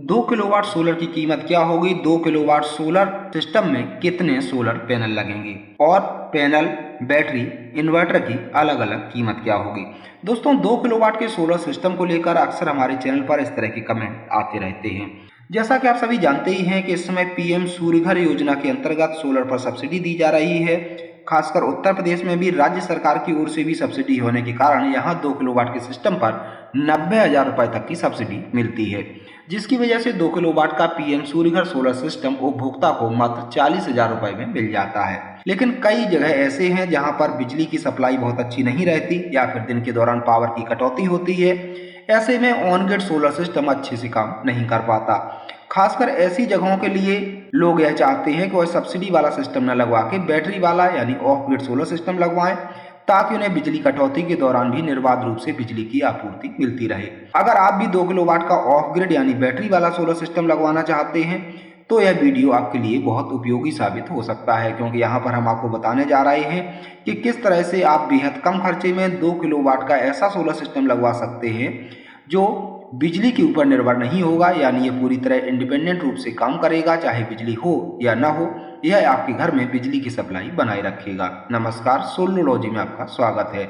2 kilowatt solar की कीमत क्या होगी, 2 किलोवाट सोलर सिस्टम में कितने सोलर पैनल लगेंगे और पैनल, बैटरी, इन्वर्टर की अलग अलग कीमत क्या होगी। दोस्तों 2 किलोवाट के सोलर सिस्टम को लेकर अक्सर हमारे चैनल पर इस तरह के कमेंट आते रहते हैं। जैसा कि आप सभी जानते ही हैं कि इस समय पीएम सूर्यघर योजना के अंतर्गत सोलर पर सब्सिडी दी जा रही है। खासकर उत्तर प्रदेश में भी राज्य सरकार की ओर से भी सब्सिडी होने के कारण यहाँ 2 किलोवाट के सिस्टम पर 90,000 रुपए तक की सब्सिडी मिलती है, जिसकी वजह से 2 किलोवाट का पीएम सूर्यघर सोलर सिस्टम उपभोक्ता को मात्र 40,000 रुपए में मिल जाता है। लेकिन कई जगह ऐसे हैं जहां पर बिजली की सप्लाई बहुत अच्छी नहीं रहती या फिर दिन के दौरान पावर की कटौती होती है। ऐसे में ऑन ग्रिड सोलर सिस्टम अच्छे से काम नहीं कर पाता। खासकर ऐसी जगहों के लिए लोग यह चाहते हैं कि वह सब्सिडी वाला सिस्टम न लगवा के बैटरी वाला यानी ऑफ ग्रिड सोलर सिस्टम लगवाएं, ताकि उन्हें बिजली कटौती के दौरान भी निर्बाध रूप से बिजली की आपूर्ति मिलती रहे। अगर आप भी 2 किलोवाट का ऑफ ग्रिड यानी बैटरी वाला सोलर सिस्टम लगवाना चाहते हैं तो यह वीडियो आपके लिए बहुत उपयोगी साबित हो सकता है, क्योंकि यहाँ पर हम आपको बताने जा रहे हैं कि किस तरह से आप बेहद कम खर्चे में 2 किलोवाट का ऐसा सोलर सिस्टम लगवा सकते हैं जो बिजली के ऊपर निर्भर नहीं होगा, यानी ये पूरी तरह इंडिपेंडेंट रूप से काम करेगा, चाहे बिजली हो या ना हो। यह आपके घर में बिजली की सप्लाई बनाए रखेगा। नमस्कार, सोलरोलॉजी में आपका स्वागत है।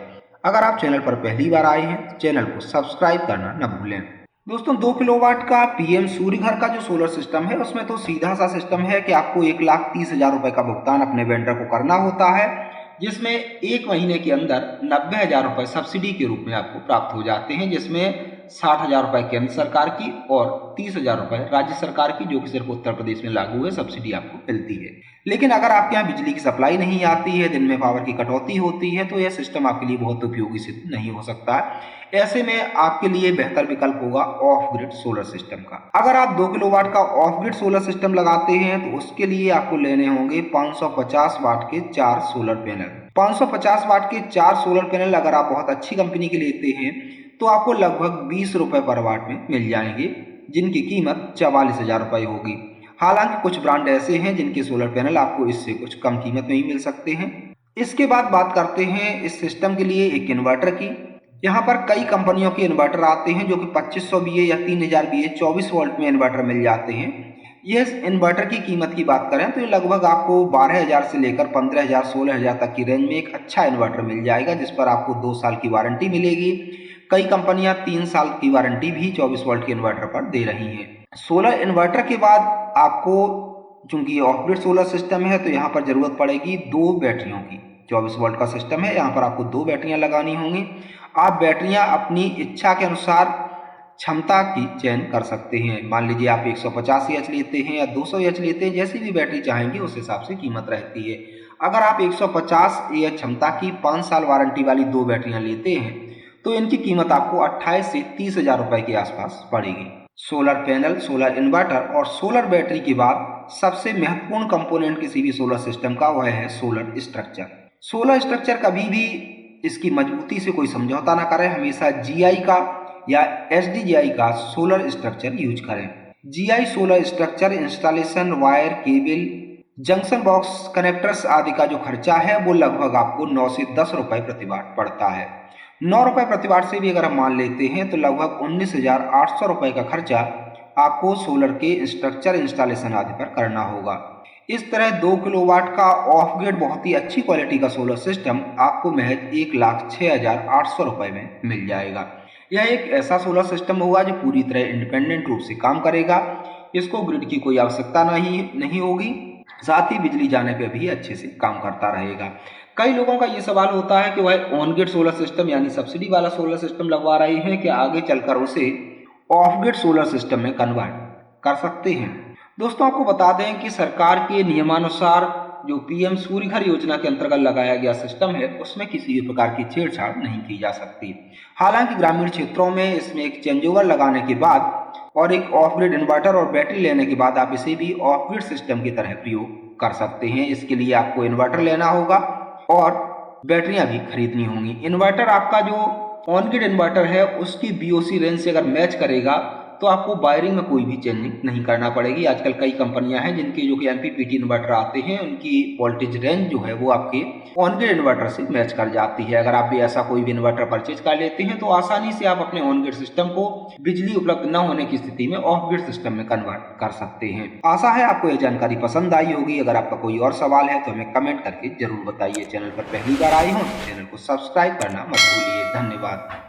अगर आप चैनल पर पहली बार आए हैं, चैनल को सब्सक्राइब करना न भूलें। दोस्तों 2 किलोवाट का पीएम सूर्यघर का जो सोलर सिस्टम है उसमें तो सीधा सा सिस्टम है कि आपको 1,30,000 रुपए का भुगतान अपने वेंडर को करना होता है, जिसमें 1 महीने के अंदर 90,000 रुपए सब्सिडी के रूप में आपको प्राप्त हो जाते हैं, जिसमें 60,000 रुपए केंद्र सरकार की और 30,000 रुपए राज्य सरकार की, जो कि सिर्फ उत्तर प्रदेश में लागू है, सब्सिडी आपको मिलती है। लेकिन अगर आपके यहाँ बिजली की सप्लाई नहीं आती है, दिन में पावर की कटौती होती है, तो यह सिस्टम आपके लिए बहुत उपयोगी सिद्ध नहीं हो सकता। ऐसे में आपके लिए बेहतर विकल्प होगा ऑफ ग्रिड सोलर सिस्टम का। अगर आप 2 किलोवाट का ऑफ ग्रिड सोलर सिस्टम लगाते हैं तो उसके लिए आपको लेने होंगे 550 वाट के 4 सोलर पैनल। 550 वाट के 4 सोलर पैनल अगर आप बहुत अच्छी कंपनी के लेते हैं तो आपको लगभग 20 रुपए पर वाट में मिल जाएंगे, जिनकी कीमत 44,000 रुपए होगी। हालांकि कुछ ब्रांड ऐसे हैं जिनके सोलर पैनल आपको इससे कुछ कम कीमत में ही मिल सकते हैं। इसके बाद बात करते हैं इस सिस्टम के लिए एक इन्वर्टर की। यहाँ पर कई कंपनियों के इन्वर्टर आते हैं जो कि 2500 VA या 3000 VA 24 वोल्ट में इन्वर्टर मिल जाते हैं। यह इन्वर्टर की कीमत की बात करें तो ये लगभग आपको 12,000 से लेकर 15,000 16,000 तक की रेंज में एक अच्छा इन्वर्टर मिल जाएगा, जिस पर आपको 2 साल की वारंटी मिलेगी। कई कंपनियां 3 साल की वारंटी भी 24 वोल्ट के इन्वर्टर पर दे रही हैं। सोलर इन्वर्टर के बाद आपको, चूंकि ये ऑफ ग्रिड सोलर सिस्टम है, तो यहाँ पर जरूरत पड़ेगी 2 बैटरियों की। 24 वोल्ट का सिस्टम है, यहाँ पर आपको 2 बैटरियां लगानी होंगी। आप बैटरियां अपनी इच्छा के अनुसार क्षमता की चयन कर सकते हैं। मान लीजिए आप 150 एच लेते हैं या 200 एच लेते हैं, जैसी भी बैटरी चाहेंगे उस हिसाब से कीमत रहती है। अगर आप 150 एच क्षमता की 5 साल वारंटी वाली 2 बैटरियां लेते हैं तो इनकी कीमत आपको 28 से 30,000 रुपए के आसपास पड़ेगी। सोलर पैनल, सोलर इन्वर्टर और सोलर बैटरी के बाद सबसे महत्वपूर्ण कंपोनेंट किसी भी सोलर सिस्टम का वह है सोलर स्ट्रक्चर। सोलर स्ट्रक्चर कभी भी इसकी मजबूती से कोई समझौता ना करें, हमेशा GI का या SDGI का सोलर स्ट्रक्चर यूज करें। GI solar structure installation, wire, cable, junction box, connectors आदि का जो खर्चा है वो लगभग आपको 9 से 10 रुपए प्रति वाट पड़ता है। 9 रुपए प्रति वाट से भी अगर हम मान लेते हैं तो लगभग 19,800 रुपए का खर्चा आपको सोलर के स्ट्रक्चर, इंस्टॉलेशन आदि पर करना होगा। इस तरह 2 किलोवाट का ऑफ ग्रिड बहुत ही अच्छी क्वालिटी का सोलर सिस्टम आपको महज 1,06,800 रुपए में मिल जाएगा। यह एक ऐसा सोलर सिस्टम होगा जो पूरी तरह इंडिपेंडेंट रूप से काम करेगा। इसको ग्रिड की कोई आवश्यकता नहीं होगी, साथ ही बिजली जाने पे भी अच्छे से काम करता रहेगा। कई लोगों का ये सवाल होता है कि वह ऑन ग्रिड सोलर सिस्टम यानी सब्सिडी वाला सोलर सिस्टम लगवा रहे हैं कि आगे चलकर उसे ऑफ ग्रिड सोलर सिस्टम में कन्वर्ट कर सकते हैं। दोस्तों आपको बता दें कि सरकार के नियमानुसार जो पीएम सूर्यघर योजना के अंतर्गत लगाया गया सिस्टम है उसमें किसी भी प्रकार की छेड़छाड़ नहीं की जा सकती। हालांकि ग्रामीण क्षेत्रों में इसमें एक चेंजओवर लगाने के बाद और एक ऑफ ग्रिड इन्वर्टर और बैटरी लेने के बाद आप इसे भी ऑफ ग्रिड सिस्टम की तरह प्रयोग कर सकते हैं। इसके लिए आपको इन्वर्टर लेना होगा और बैटरियां भी खरीदनी होंगी। इन्वर्टर आपका जो ऑन ग्रिड इन्वर्टर है उसकी BOC रेंज से अगर मैच करेगा तो आपको वायरिंग में कोई भी चेंजिंग नहीं करना पड़ेगी। आजकल कई कंपनियां हैं जिनके जो कि MPPT इन्वर्टर आते हैं, उनकी वोल्टेज रेंज जो है वो आपके ऑन ग्रिड इन्वर्टर से मैच कर जाती है। अगर आप भी ऐसा कोई भी इन्वर्टर परचेज कर लेते हैं तो आसानी से आप अपने ऑन ग्रिड सिस्टम को बिजली उपलब्ध न होने की स्थिति में ऑफ ग्रिड सिस्टम में कन्वर्ट कर सकते हैं। आशा है आपको यह जानकारी पसंद आई होगी। अगर आपका कोई और सवाल है तो हमें कमेंट करके जरूर बताइए। चैनल पर पहली बार आए हो तो चैनल को सब्सक्राइब करना मत भूलिए। धन्यवाद।